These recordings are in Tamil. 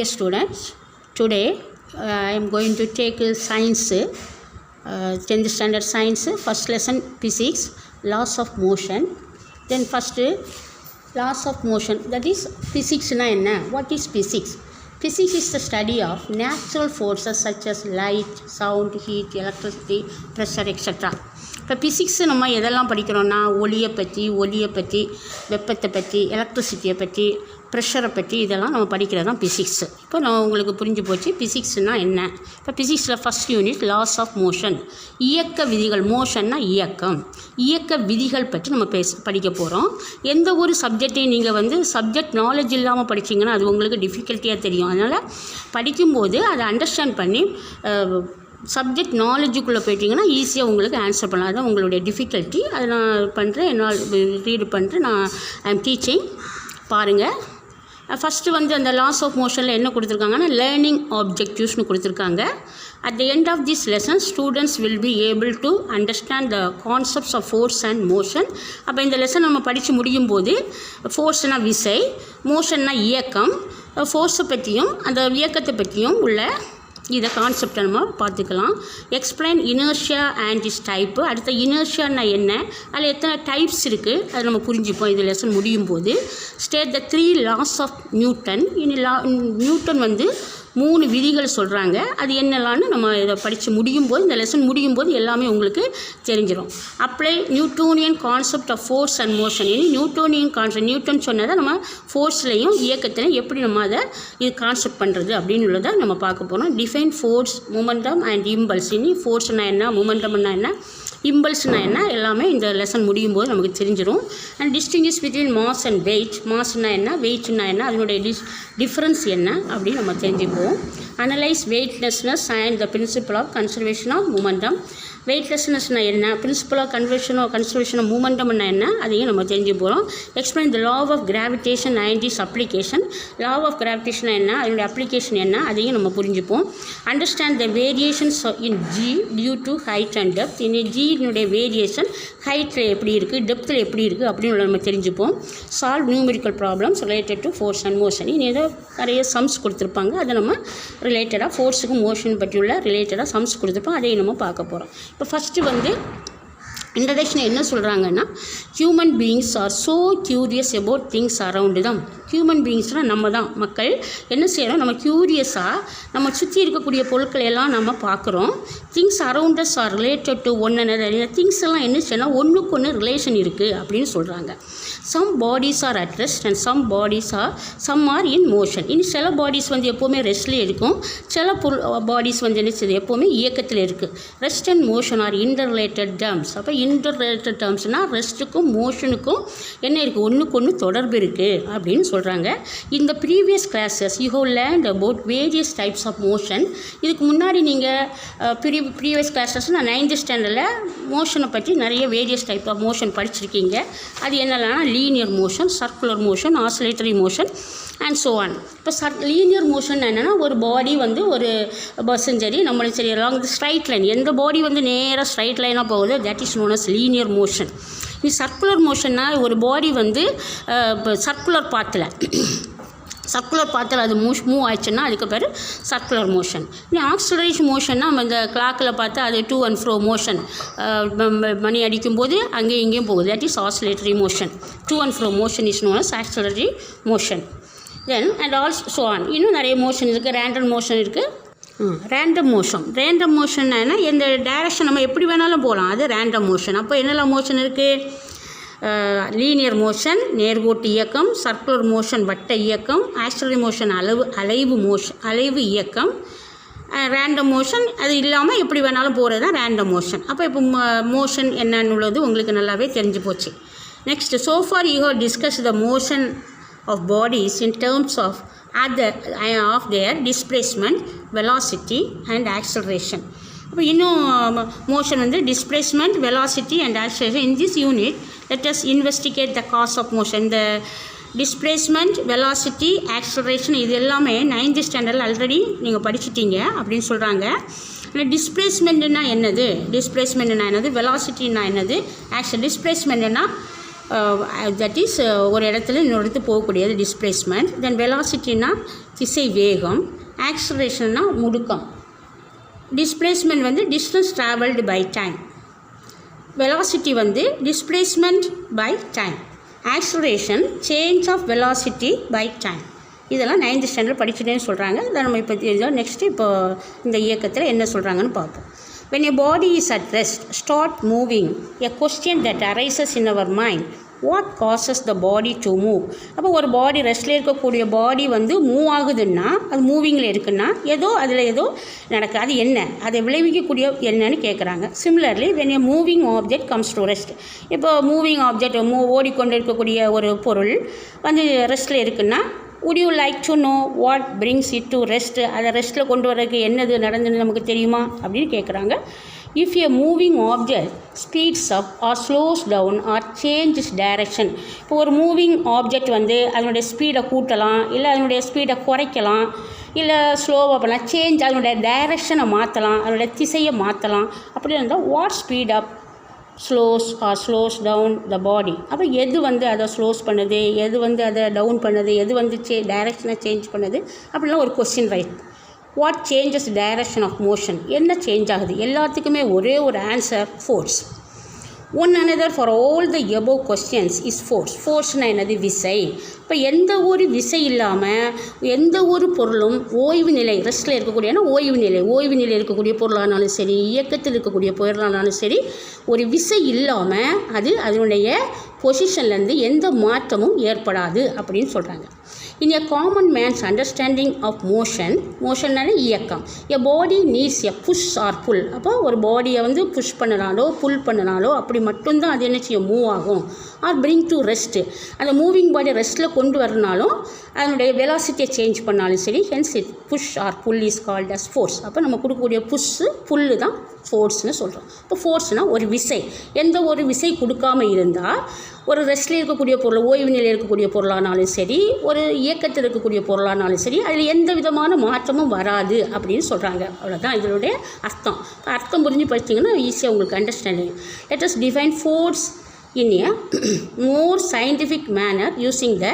Dear students, today I am going to take science, 10th standard science, first lesson physics, laws of motion. Then first laws of motion, that is physics na enna. What is physics? Physics is the study of natural forces such as light, sound, heat, electricity, pressure, etc. இப்போ ஃபிசிக்ஸு நம்ம எதெல்லாம் படிக்கிறோன்னா ஒளியை பற்றி வெப்பத்தை பற்றி எலக்ட்ரிசிட்டியை பற்றி ப்ரெஷரை பற்றி இதெல்லாம் நம்ம படிக்கிறது தான் ஃபிசிக்ஸு. இப்போ நான் உங்களுக்கு புரிஞ்சு போச்சு ஃபிசிக்ஸ்னால் என்ன. இப்போ ஃபிசிக்ஸில் first unit laws of motion, இயக்க விதிகள். மோஷன்னா இயக்க விதிகள் பற்றி நம்ம படிக்க போகிறோம். எந்த ஒரு சப்ஜெக்டையும் நீங்கள் சப்ஜெக்ட் நாலேஜ் இல்லாமல் படிச்சிங்கன்னா அது உங்களுக்கு டிஃபிகல்ட்டியாக தெரியும். அதனால் படிக்கும்போது அதை அண்டர்ஸ்டாண்ட் பண்ணி சப்ஜெக்ட் நாலேஜுக்குள்ளே போயிட்டிங்கன்னா ஈஸியாக உங்களுக்கு ஆன்சர் பண்ணலாம். அதுதான் உங்களுடைய டிஃபிகல்ட்டி. அதை நான் பண்ணுறேன், என்னால் ரீடு பண்ணுறேன். I am teaching. பாருங்கள், ஃபஸ்ட்டு அந்த லாஸ் ஆஃப் மோஷனில் என்ன கொடுத்துருக்காங்கன்னா லேர்னிங் ஆப்ஜெக்டிவ்ஸ்னு கொடுத்துருக்காங்க. At the end of this lesson students will be able to understand the concepts of force and motion. அப்போ இந்த லெசன் நம்ம படித்து முடியும் போது ஃபோர்ஸ்னால் விசை, மோஷன்னா இயக்கம், ஃபோர்ஸை பற்றியும் அந்த இயக்கத்தை பற்றியும் உள்ள இதை கான்செப்டை நம்ம பார்த்துக்கலாம். Explain inertia and is type. அடுத்த இனர்ஷியான்னா என்ன, அதில் எத்தனை டைப்ஸ் இருக்குது அதை நம்ம புரிஞ்சுப்போம் இந்த லெசன் முடியும் போது. State the 3 laws of Newton. Newton 3 விதிகள் சொல்கிறாங்க. அது என்னெல்லாம்னு நம்ம இதை படித்து முடியும் போது, இந்த லெசன் முடியும் போது எல்லாமே உங்களுக்கு தெரிஞ்சிடும். Apply Newtonian concept of force and motion. Newtonian concept, Newton சொன்னதை நம்ம ஃபோர்ஸ்லையும் இயக்கத்திலையும் எப்படி நம்ம அதை இது கான்செப்ட் பண்ணுறது அப்படின்னு உள்ளதை நம்ம பார்க்க போகிறோம். Define force, momentum and impulse. ஃபோர்ஸ்னால் என்ன, மொமெண்டம்னா என்ன, இம்பல்ஸ்னால் என்ன, எல்லாமே இந்த லெசன் முடியும் போது நமக்கு தெரிஞ்சிடும். And distinguish between mass and weight. மாஸ்னால் என்ன, வெயிட்னா என்ன, அதனுடைய டிஃப்ரென்ஸ் என்ன அப்படின்னு நம்ம தெரிஞ்சுப்போம். Analyse weightlessness and the principle of conservation of momentum. வெயிட்லெஸ்னஸ்னால் என்ன, பிரின்சிபல் ஆஃப் கன்சர்வேஷன் ஆஃப் மூமெண்டம்னா என்ன, அதையும் நம்ம தெரிஞ்சு போகிறோம். Explain the law of gravitation and is application. Law of gravitation என்ன, அதனுடைய அப்ளிகேஷன் என்ன, அதையும் நம்ம புரிஞ்சுப்போம். Understand the variations in G due to height and depth. ஜியினுடைய variation ஹைட்டில் எப்படி இருக்குது, டெப்த்தில் எப்படி இருக்குது அப்படின்னு நம்ம தெரிஞ்சுப்போம். Solve numerical problems related to force and motion. ஏதோ நிறைய சம்ஸ் கொடுத்துருப்பாங்க, அதை நம்ம ரிலேட்டடாக ஃபோர்ஸுக்கும் மோஷன் பற்றியுள்ள ரிலேட்டடாக சம்ஸ் கொடுத்துருப்போம், அதையும் நம்ம பார்க்க போகிறோம். இப்போ ஃபஸ்ட்டு இன்ட்ரடக்ஷன் என்ன சொல்கிறாங்கன்னா, human beings are so curious about things around them. Human பீயிங்ஸ்னால் நம்ம தான் மக்கள். என்ன செய்கிறோம், நம்ம க்யூரியஸாக நம்ம சுற்றி இருக்கக்கூடிய பொருட்களை எல்லாம் நம்ம பார்க்குறோம். Things around us are related to one another. Things எல்லாம் என்ன செய்யணும், ஒன்றுக்கு ஒன்று ரிலேஷன் இருக்குது அப்படின்னு சொல்கிறாங்க. Some bodies are at rest and some are in motion. சில பாடிஸ் எப்போவுமே ரெஸ்ட்லேயே இருக்கும், சில பாடிஸ் என்ன செய்யுது, எப்போவுமே இயக்கத்தில் இருக்குது. Rest and motion are inter related terms. அப்போ இன்டர் ரிலேட்டட் டேர்ம்ஸ்னால் ரெஸ்ட்டுக்கும் மோஷனுக்கும் என்ன இருக்குது, ஒன்றுக்கு ஒன்று தொடர்பு இருக்குது அப்படின்னு சொல்கிறாங்க. இந்த previous classes you have learnt about various types of motion. இதுக்கு முன்னாடி நீங்கள் ப்ரீவியஸ் கிளாஸஸ் நான் 9th ஸ்டாண்டர்டில் மோஷனை பற்றி நிறைய வேரியஸ் டைப் ஆஃப் மோஷன் படிச்சிருக்கீங்க. அது என்னெல்லாம் linear motion, circular motion, oscillatory motion and so on. இப்போ லீனியர் மோஷன் என்னென்னா, ஒரு பாடி ஒரு பஸ்ஸும் சரி நம்மளும் சரி அலாங் ஸ்ட்ரைட் லைன், எந்த பாடி நேராக ஸ்ட்ரைட் லைனாக போகுது, that is known as linear motion. Circular மோஷன்னா ஒரு பாடி சர்க்குலர் பாத்தில் அது மூவ் ஆயிடுச்சுன்னா அதுக்கு பேர் சர்க்குலர் மோஷன். ஆக்சிலரேஷன் மோஷன்னா நம்ம இந்த கிளாக்கில் பார்த்தா அது டூ அண்ட் ஃப்ரோ மோஷன், மணி அடிக்கும்போது அங்கேயும் இங்கேயும் போகுது, that is oscillatory motion. To and fro motion is known as accelerary motion. Then and also so on. இன்னும் நிறைய மோஷன் இருக்குது, ரேண்டம் மோஷன் இருக்குது. ரேண்டம் மோஷன்னா என்ன, எந்த டைரக்ஷன் நம்ம எப்படி வேணாலும் போகலாம், அது ரேண்டம் மோஷன். அப்போ என்னெல்லாம் மோஷன் இருக்குது, லீனியர் மோஷன் நேர்கோட்டு இயக்கம், சர்க்குலர் மோஷன் வட்ட இயக்கம், ஆக்சிலரி மோஷன் அலைவு இயக்கம், ரேண்டம் மோஷன் அது இல்லாமல் எப்படி வேணாலும் போகிறது தான் ரேண்டம் மோஷன். அப்போ இப்போ மோஷன் என்னன்னு உள்ளது உங்களுக்கு நல்லாவே தெரிஞ்சு போச்சு. Next, so far you have discussed the motion of bodies in terms of their displacement, velocity and acceleration. இப்போ இன்னும் motion displacement, velocity and acceleration. In this unit let us investigate the cause of motion. இந்த டிஸ்பிளேஸ்மெண்ட், வெலாசிட்டி, ஆக்சிலரேஷன் இது எல்லாமே 9th ஸ்டாண்டர்டில் ஆல்ரெடி நீங்கள் படிச்சிட்டீங்க அப்படின்னு சொல்கிறாங்க. டிஸ்பிளேஸ்மெண்ட்னா என்னது, வெலாசிட்டின்னா என்னது, டிஸ்பிளேஸ்மெண்ட்னா தட் இஸ் ஒரு இடத்துல இன்னொரு இடத்துக்கு போகக்கூடியது டிஸ்பிளேஸ்மெண்ட். தென் வெலாசிட்டினா திசை வேகம், ஆக்ஸலரேஷன்னா முடுக்கம். டிஸ்பிளேஸ்மெண்ட் வந்து distance travelled by time, velocity வந்து displacement by time, acceleration change of velocity by time. இதெல்லாம் 9th ஸ்டாண்டர்ட் படிச்சுட்டேன்னு சொல்கிறாங்க. இதை நம்ம இப்போ நெக்ஸ்ட்டு இப்போ இந்த இயக்கத்தில் என்ன சொல்கிறாங்கன்னு பார்ப்போம். When a body is at rest, start moving, a question that arises in our mind, what causes the body to move? அப்போ ஒரு பாடி ரெஸ்ட்டில் இருக்கக்கூடிய பாடி வந்து மூவ் ஆகுதுன்னா, அது மூவிங்கில் இருக்குன்னா அதில் ஏதோ நடக்குது. அது என்ன, அதை விளைவிக்கக்கூடிய என்னன்னு கேட்குறாங்க. Similarly when a moving object comes to rest, இப்போ மூவிங் ஆப்ஜெக்ட் ஓடிக்கொண்டு இருக்கக்கூடிய ஒரு பொருள் வந்து ரெஸ்ட்டில் இருக்குன்னா, would you like to know what brings it to rest? அதை ரெஸ்ட்டில் கொண்டு வரதுக்கு என்னது நடந்துன்னு நமக்கு தெரியுமா அப்படின்னு கேட்குறாங்க. If a moving object speeds up or slows down or changes direction, இப்போ ஒரு மூவிங் ஆப்ஜெக்ட் வந்து அதனுடைய ஸ்பீடை கூட்டலாம், இல்லை அதனுடைய ஸ்பீடை குறைக்கலாம், இல்லை ஸ்லோவாக பண்ணலாம், சேஞ்ச் அதனுடைய டைரெக்ஷனை மாற்றலாம், அதனுடைய திசையை மாற்றலாம். அப்படி இருந்தால் what speed up slows down the body. அப்போ எது வந்து அதை ஸ்லோஸ் பண்ணுது, எது வந்து அதை டவுன் பண்ணுது, எது வந்து டைரெக்ஷனை சேஞ்ச் பண்ணுது அப்படிலாம் ஒரு question right. What changes direction of motion, என்ன சேஞ்ச் ஆகுது? எல்லாத்துக்குமே ஒரே ஒரு answer, force. One another for all the above questions is force. ஃபோர்ஸ்னால் என்னது? விசை. இப்போ எந்த ஒரு விசை இல்லாமல் எந்த ஒரு பொருளும் ஓய்வு நிலை, ரெஸ்ட்டில் இருக்கக்கூடிய ஓய்வு நிலை இருக்கக்கூடிய பொருளானாலும் சரி, இயக்கத்தில் இருக்கக்கூடிய பொருளானாலும் சரி, ஒரு விசை இல்லாமல் அது அதனுடைய பொசிஷன்லேருந்து எந்த மாற்றமும் ஏற்படாது அப்படின்னு சொல்கிறாங்க. In a common man's understanding of மோஷன்னாலே இயக்கம். A body needs a push or pull. அப்போ ஒரு பாடியை வந்து புஷ் பண்ணினாலோ புல் பண்ணினாலோ அப்படி மட்டும்தான் அது என்ன செய்யும், மூவ் ஆகும். ஆர் bring to rest, அந்த மூவிங் பாடி ரெஸ்ட்டில் கொண்டு வரனாலும் அதனுடைய வெலாசிட்டியை சேஞ்ச் பண்ணாலும் சரி, hence it push or pull is called as force. அப்போ நம்ம கொடுக்கக்கூடிய புல்லு தான் ஃபோர்ஸ்னு சொல்கிறோம். இப்போ ஃபோர்ஸ்னால் ஒரு விசை. எந்த ஒரு விசை கொடுக்காமல் இருந்தால் ஒரு ரெஸ்ட்டில் இருக்கக்கூடிய பொருள், ஓய்வு நிலையில் இருக்கக்கூடிய பொருளானாலும் சரி, ஒரு இயக்கத்தில் இருக்கக்கூடிய பொருளானாலும் சரி, அதில் எந்த விதமான மாற்றமும் வராது அப்படின்னு சொல்கிறாங்க. அவ்வளோதான் இதனுடைய அர்த்தம். அர்த்தம் புரிஞ்சு படிச்சிங்கன்னா ஈஸியாக உங்களுக்கு understanding. Let us define force in a more scientific manner using the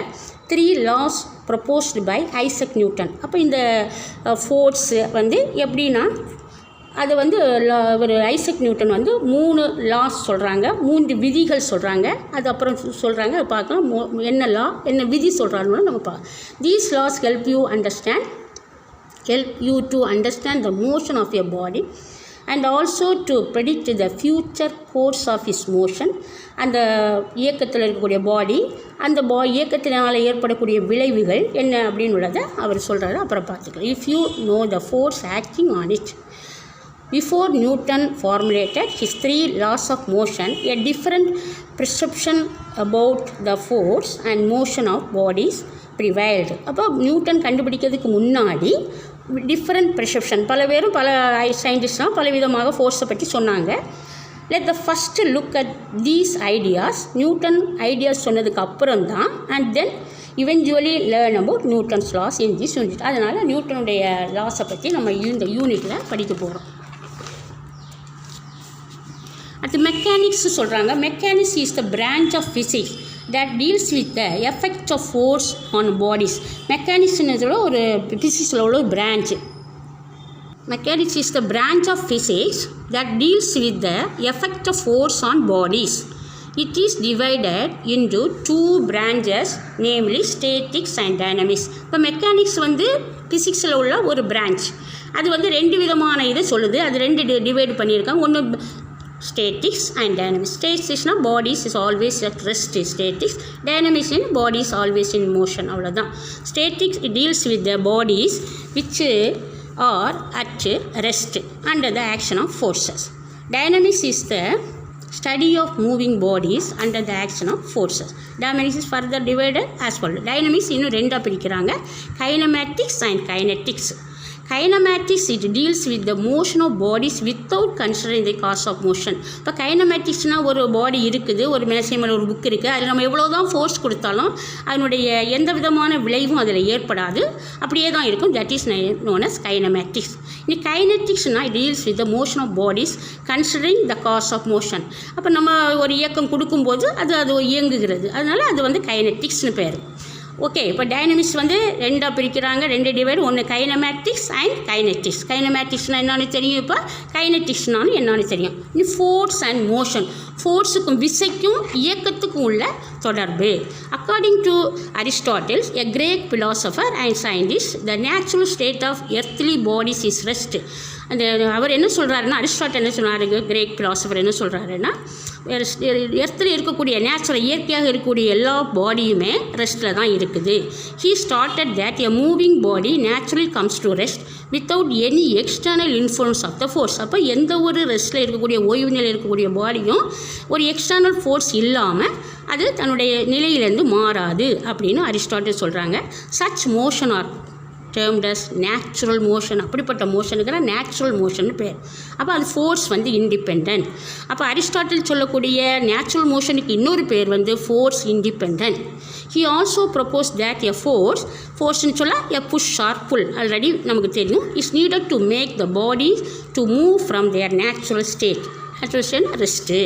3 laws proposed by Isaac Newton. அப்போ இந்த ஃபோர்ஸு வந்து எப்படின்னா, அது வந்து ஒரு ஐசக் நியூட்டன் வந்து 3 லாஸ் சொல்கிறாங்க, 3 விதிகள் சொல்கிறாங்க. அது அப்புறம் சொல்கிறாங்க, அது பார்க்கலாம் என்ன லா என்ன விதி சொல்கிறாங்கன்னு நம்ம பார்க்கலாம். These laws help you to understand the motion of your body and also to predict the future course of his motion. அந்த இயக்கத்தில் இருக்கக்கூடிய பாடி, அந்த இயக்கத்தினால் ஏற்படக்கூடிய விளைவுகள் என்ன அப்படின்னு உள்ளதை அவர் சொல்கிறாரு. அப்புறம் பார்த்துக்கலாம். If you know the force acting on it. Before Newton formulated his 3 laws of motion, a different perception about the force and motion of bodies prevailed. அப்போ நியூட்டன் கண்டுபிடிக்கிறதுக்கு முன்னாடி டிஃப்ரெண்ட் பெர்செப்ஷன், பல பேரும் பல சயின்டிஸ்ட்லாம் பல விதமாக ஃபோர்ஸை பற்றி சொன்னாங்க. Let the first look at these ideas. Newton ideas சொன்னதுக்கு அப்புறம் தான் and then eventually learn about Newton's loss in this unit. அதனால் நியூட்டனுடைய லாஸை பற்றி நம்ம இந்த யூனிட்டில் படிக்க போகிறோம். அடுத்து மெக்கானிக்ஸ் சொல்கிறாங்க. Mechanics is the branch of physics that deals with the effect of force on bodies. மெக்கானிக்ஸ்ன்றதோட ஒரு ஃபிசிக்ஸில் உள்ள ஒரு branch. Mechanics is the branch of physics that deals with the effect of force on bodies. It is divided into 2 branches, namely statics and dynamics. இப்போ மெக்கானிக்ஸ் வந்து ஃபிசிக்ஸில் உள்ள ஒரு பிரான்ச். அது வந்து 2 விதமான இதை சொல்லுது. அது 2 டிவைட் பண்ணியிருக்காங்க. ஒன்று statics and dynamics. Statics na bodies is always at rest is statics. Dynamics in body is always in motion. அவ்வளோதான். Statics deals with the bodies which are at rest under the action of forces. Dynamics is the study of moving bodies under the action of forces. Dynamics is further divided as follows. Dynamics இன்னும் 2 பிரிக்கிறாங்க. Kinematics and kinetics. Kinematics, it deals with the motion of bodies without considering the cause of motion. இப்போ கைனமேட்டிக்ஸ்னால் ஒரு பாடி இருக்குது, ஒரு மேசையில் ஒரு புக் இருக்குது, அதில் நம்ம எவ்வளோ தான் ஃபோர்ஸ் கொடுத்தாலும் அதனுடைய எந்த விதமான விளைவும் அதில் ஏற்படாது, அப்படியே தான் இருக்கும். That is known as kinematics. நீ கைனெட்டிக்ஸ்னா deals with the motion of bodies considering the cause of motion. அப்போ நம்ம ஒரு இயக்கம் கொடுக்கும்போது அது இயங்குகிறது, அதனால் அது வந்து கைனெட்டிக்ஸ்னு பேர். ஓகே, இப்போ டைனமிக்ஸ் வந்து ரெண்டாக பிரிக்கிறாங்க, ரெண்டு டிவைடு, ஒன்று கைனமேட்டிக்ஸ் அண்ட் கைனெட்டிக்ஸ். கைனமேட்டிக்ஸ்னால் என்னன்னு தெரியும், இப்போ கைனெட்டிக்ஸ்னாலும் என்னன்னு தெரியும். இனி ஃபோர்ஸ் அண்ட் மோஷன், ஃபோர்ஸுக்கும் விசைக்கும் இயக்கத்துக்கும் உள்ள தொடர்பு. According to Aristotle's, a Greek philosopher and scientist, the natural state of earthly bodies is rest. அந்த அவர் என்ன சொல்கிறாருன்னா, அரிஸ்டாட்டில் என்ன சொன்னார், கிரேக் பிலாசபர் என்ன சொல்கிறாருன்னா, எர்த்தில் இருக்கக்கூடிய நேச்சுரல் இயற்கையாக இருக்கக்கூடிய எல்லா பாடியுமே ரெஸ்ட்டில் தான் இருக்குது. He stated that a moving body naturally comes to rest without any external influence of the force. அப்போ எந்த ஒரு ரெஸ்ட்டில் இருக்கக்கூடிய ஓய்வு நிலையில் இருக்கக்கூடிய பாடியும் ஒரு எக்ஸ்டர்னல் ஃபோர்ஸ் இல்லாமல் அது தன்னுடைய நிலையிலேருந்து மாறாது அப்படின்னு அரிஸ்டாட்டில் சொல்கிறாங்க. Such motion R termed as natural motion. அப்படிப்பட்ட மோஷனுக்கு தான் நேச்சுரல் மோஷன் பேர். அப்போ அது ஃபோர்ஸ் வந்து இண்டிபெண்ட். அப்போ அரிஸ்டாட்டில் சொல்லக்கூடிய நேச்சுரல் மோஷனுக்கு இன்னொரு பேர் வந்து force independent. He also propose that a ஃபோர்ஸ்ன்னு சொல்ல a push or pull, already நமக்கு தெரியும், is needed to make the body to move from their natural state rest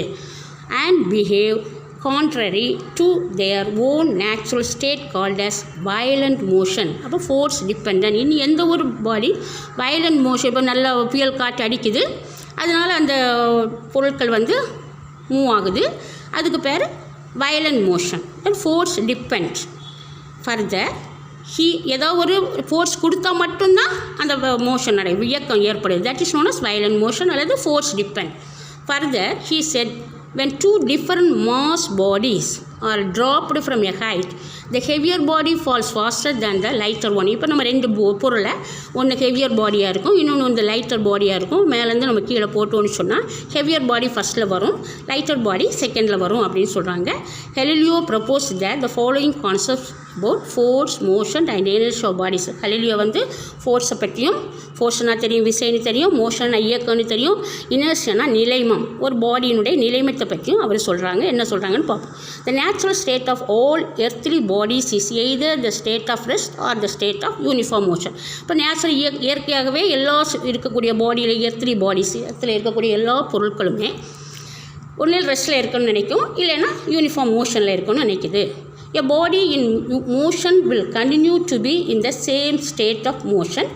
and behave contrary to their own natural state called as violent motion. அப்போ ஃபோர்ஸ் டிபெண்டன்ட். இனி எந்த ஒரு பாடி வயலண்ட் மோஷன், இப்போ நல்ல புயல் காற்று அடிக்குது, அதனால் அந்த பொருட்கள் வந்து மூவ் ஆகுது, அதுக்கு பேர் violent motion. Force dependent. Further ஏதோ ஒரு ஃபோர்ஸ் கொடுத்தா மட்டும்தான் அந்த மோஷன் இயக்கம் ஏற்படுது. That is known as violent motion அல்லது force dependent. Further he said, when two different mass bodies are dropped from a height, the heavier body falls faster than the lighter one. இப்போ நம்ம ரெண்டு பொருளை, ஒன்று ஹெவியர் பாடியாக இருக்கும், இன்னொன்று வந்து லைட்டர் பாடியாக இருக்கும், மேலேருந்து நம்ம கீழே போட்டோன்னு சொன்னால் ஹெவியர் பாடி ஃபஸ்ட்டில் வரும், லைட்டர் பாடி செகண்டில் வரும் அப்படின்னு சொல்கிறாங்க. Galileo proposed that the following concepts about force, motion and inertia of bodies. Galileo வந்து ஃபோர்ஸை பற்றியும், ஃபோர்ஸ்னா தெரியும், விசைன்னு தெரியும், மோஷன்னா இயக்கம்னு தெரியும், இனர்ஷியானா நிலைமம், ஒரு பாடியினுடைய நிலைமத்தை பற்றியும் அவர் சொல்கிறாங்க. என்ன சொல்கிறாங்கன்னு பார்ப்போம். The natural state of all earthly bodies is either the state of rest or the state of uniform motion. இப்போ நேச்சுரல் இயற்கையாகவே எல்லா இருக்கக்கூடிய பாடியில் எர்த்லி பாடிஸ், எர்த்தில் இருக்கக்கூடிய எல்லா பொருட்களுமே ஒன்றில் ரெஸ்ட்டில் இருக்குன்னு நினைக்கும், இல்லைன்னா யூனிஃபார்ம் மோஷனில் இருக்குன்னு நினைக்குது. A body in motion will continue to be in the same state of motion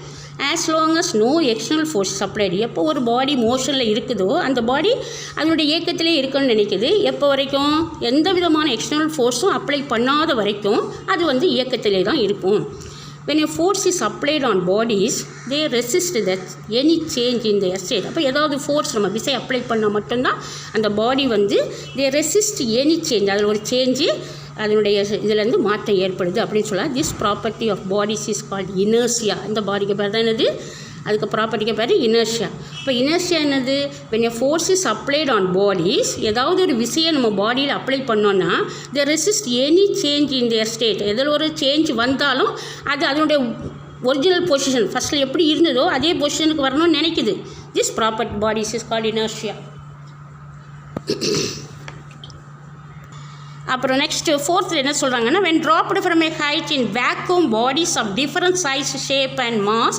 as long as no external force is applied. எப்போ ஒரு பாடி மோஷனில் இருக்குதோ அந்த பாடி அதனுடைய இயக்கத்திலே இருக்குன்னு நினைக்குது. எப்போ வரைக்கும் எந்த விதமான எக்ஸ்டர்னல் ஃபோர்ஸும் அப்ளை பண்ணாத வரைக்கும் அது வந்து இயக்கத்திலே தான் இருக்கும். When a force is applied on bodies, they resist that any change in their state. அப்போ ஏதாவது ஃபோர்ஸ் நம்ம விசை அப்ளை பண்ணால் மட்டும்தான் அந்த பாடி வந்து they resist any change, அதில் ஒரு சேஞ்சு அதனுடைய இதிலேருந்து மாற்றம் ஏற்படுது அப்படின்னு சொல்லலாம். This property of bodies is called inertia. இந்த பாடிக்கு பேர் தான் என்னது, அதுக்கு ப்ராப்பர்ட்டிக்கு பேர் இனர்ஷியா. இப்போ இனர்ஷியா என்னது, when a force is applied on bodies, ஏதாவது ஒரு விசையை நம்ம பாடியில் அப்ளை பண்ணோன்னா they resist any change in their state. எதில் ஒரு சேஞ்ச் வந்தாலும் அது அதனுடைய ஒரிஜினல் பொசிஷன் ஃபஸ்ட்டில் எப்படி இருந்ததோ அதே பொசிஷனுக்கு வரணும்னு நினைக்குது. This property bodies is called inertia. அப்புறம் நெக்ஸ்ட்டு ஃபோர்த்தில் என்ன சொல்கிறாங்கன்னா, when dropped from a height in vacuum, bodies of different size, shape and mass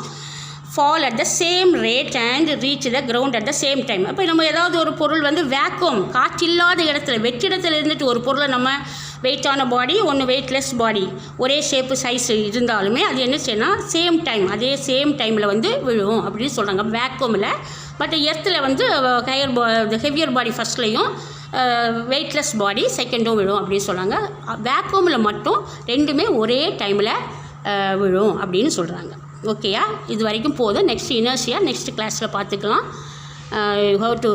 fall at the same rate and reach the ground at the same time. அப்போ நம்ம ஏதாவது ஒரு பொருள் வந்து வேக்யூம், காற்றில்லாத இடத்துல வெற்றிடத்தில் இருந்துட்டு ஒரு பொருளை நம்ம வெயிட்டான பாடி, ஒன்று வெயிட்லெஸ் பாடி, ஒரே ஷேப்பு சைஸ் இருந்தாலுமே அது என்ன செய்யணும், சேம் டைம் அதே சேம் டைமில் வந்து விழுவும் அப்படின்னு சொல்கிறாங்க வேக்யூமில். பட் எர்த்தில் வந்து ஹெவியர் பாடி ஃபஸ்ட்லேயும் வெயிட்லெஸ் பாடி செகண்டும் விழும் அப்படின்னு சொல்கிறாங்க. வேக்யூமில் மட்டும் ரெண்டுமே ஒரே டைமில் விழும் அப்படின்னு சொல்கிறாங்க. ஓகேயா, இது வரைக்கும் போதும். நெக்ஸ்ட் இனர்ஷியா நெக்ஸ்ட் கிளாஸில் பார்த்துக்கலாம். You have to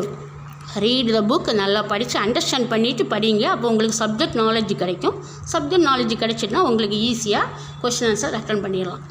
read the book, நல்லா படித்து அண்டர்ஸ்டாண்ட் பண்ணிவிட்டு படிங்க. அப்போ உங்களுக்கு சப்ஜெக்ட் நாலேஜ் கிடைக்கும். சப்ஜெக்ட் நாலேஜ் கிடைச்சிட்டுனா உங்களுக்கு ஈஸியாக கொஸ்டின் ஆன்சர் அட்டன் பண்ணிடலாம்.